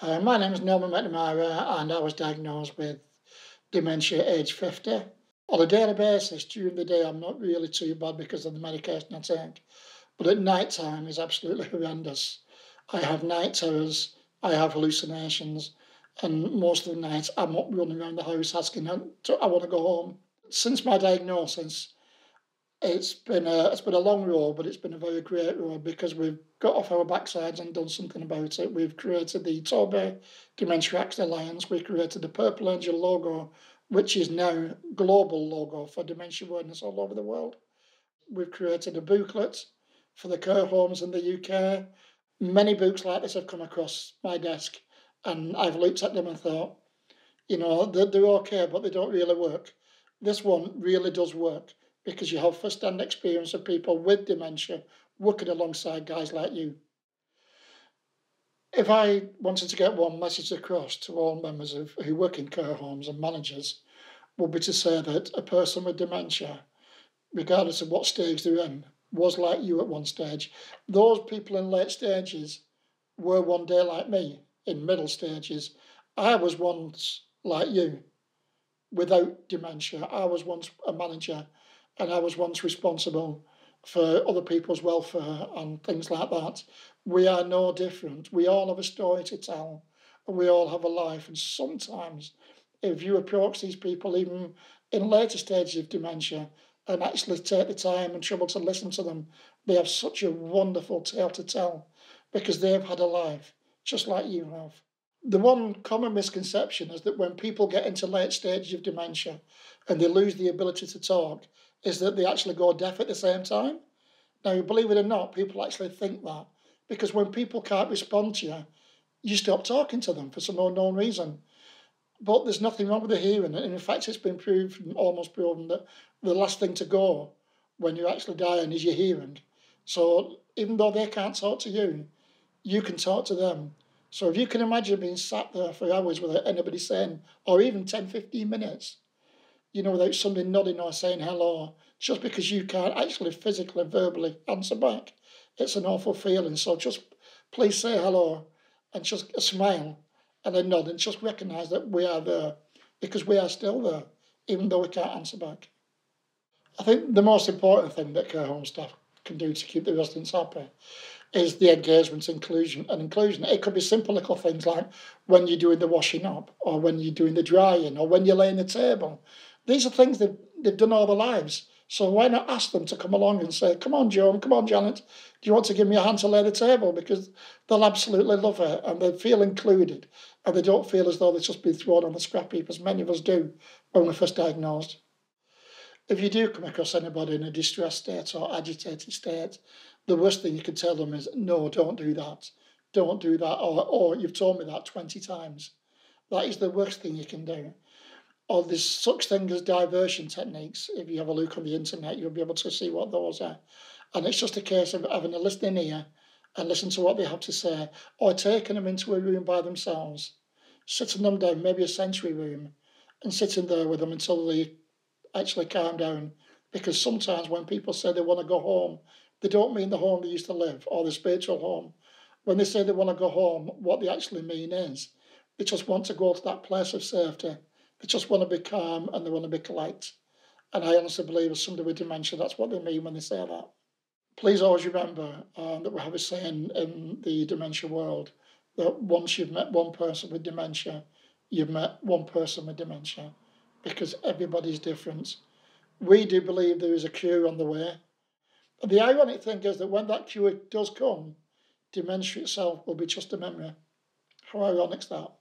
My name is Mc Namara, and I was diagnosed with dementia at age 50. On a daily basis, during the day, I'm not really too bad because of the medication I take. But at night time is absolutely horrendous. I have night terrors, I have hallucinations, and most of the nights I'm up running around the house asking, I want to go home. Since my diagnosis, it's been a long road, but it's been a very great road because we've got off our backsides and done something about it. We've created the Toby Dementia Action Alliance. We created the Purple Angel logo, which is now global logo for dementia awareness all over the world. We've created a booklet for the care homes in the UK. Many books like this have come across my desk, and I've looked at them and thought, they're okay, but they don't really work. This one really does work because you have first-hand experience of people with dementia working alongside guys like you. If I wanted to get one message across to all members who work in care homes and managers, would be to say that a person with dementia, regardless of what stage they're in, was like you at one stage. Those people in late stages were one day like me in middle stages. I was once like you without dementia. I was once a manager and I was once responsible for other people's welfare and things like that. We are no different. We all have a story to tell and we all have a life. And sometimes, if you approach these people, even in later stages of dementia, and actually take the time and trouble to listen to them, they have such a wonderful tale to tell because they've had a life just like you have. The one common misconception is that when people get into late stages of dementia and they lose the ability to talk, is that they actually go deaf at the same time. Now, believe it or not, people actually think that because when people can't respond to you, you stop talking to them for some unknown reason. But there's nothing wrong with the hearing. And in fact, it's been proven, almost proven, that the last thing to go when you're actually dying is your hearing. So even though they can't talk to you, you can talk to them. So if you can imagine being sat there for hours without anybody saying, or even 10, 15 minutes, without somebody nodding or saying hello, just because you can't actually physically, verbally answer back, it's an awful feeling. So just please say hello and just a smile and a nod and just recognise that we are there because we are still there, even though we can't answer back. I think the most important thing that care home staff can do to keep the residents happy is the engagement, inclusion, and inclusion. It could be simple little things like when you're doing the washing up, or when you're doing the drying, or when you're laying the table. These are things they've done all their lives. So why not ask them to come along and say, come on, Joan, come on, Janet, do you want to give me a hand to lay the table? Because they'll absolutely love it, and they feel included, and they don't feel as though they've just been thrown on the scrap heap, as many of us do when we're first diagnosed. If you do come across anybody in a distressed state or agitated state, the worst thing you can tell them is, no, don't do that. Don't do that. Or you've told me that 20 times. That is the worst thing you can do. Or there's such things as diversion techniques. If you have a look on the internet, you'll be able to see what those are. And it's just a case of having a listening ear and listen to what they have to say, or taking them into a room by themselves, sitting them down, maybe a sensory room, and sitting there with them until they actually calm down. Because sometimes when people say they want to go home, they don't mean the home they used to live or the spiritual home. When they say they want to go home, what they actually mean is they just want to go to that place of safety. They just want to be calm and they want to be polite. And I honestly believe as somebody with dementia, that's what they mean when they say that. Please always remember that we have a saying in the dementia world that once you've met one person with dementia, you've met one person with dementia because everybody's different. We do believe there is a cure on the way. And the ironic thing is that when that cure does come, dementia itself will be just a memory. How ironic is that?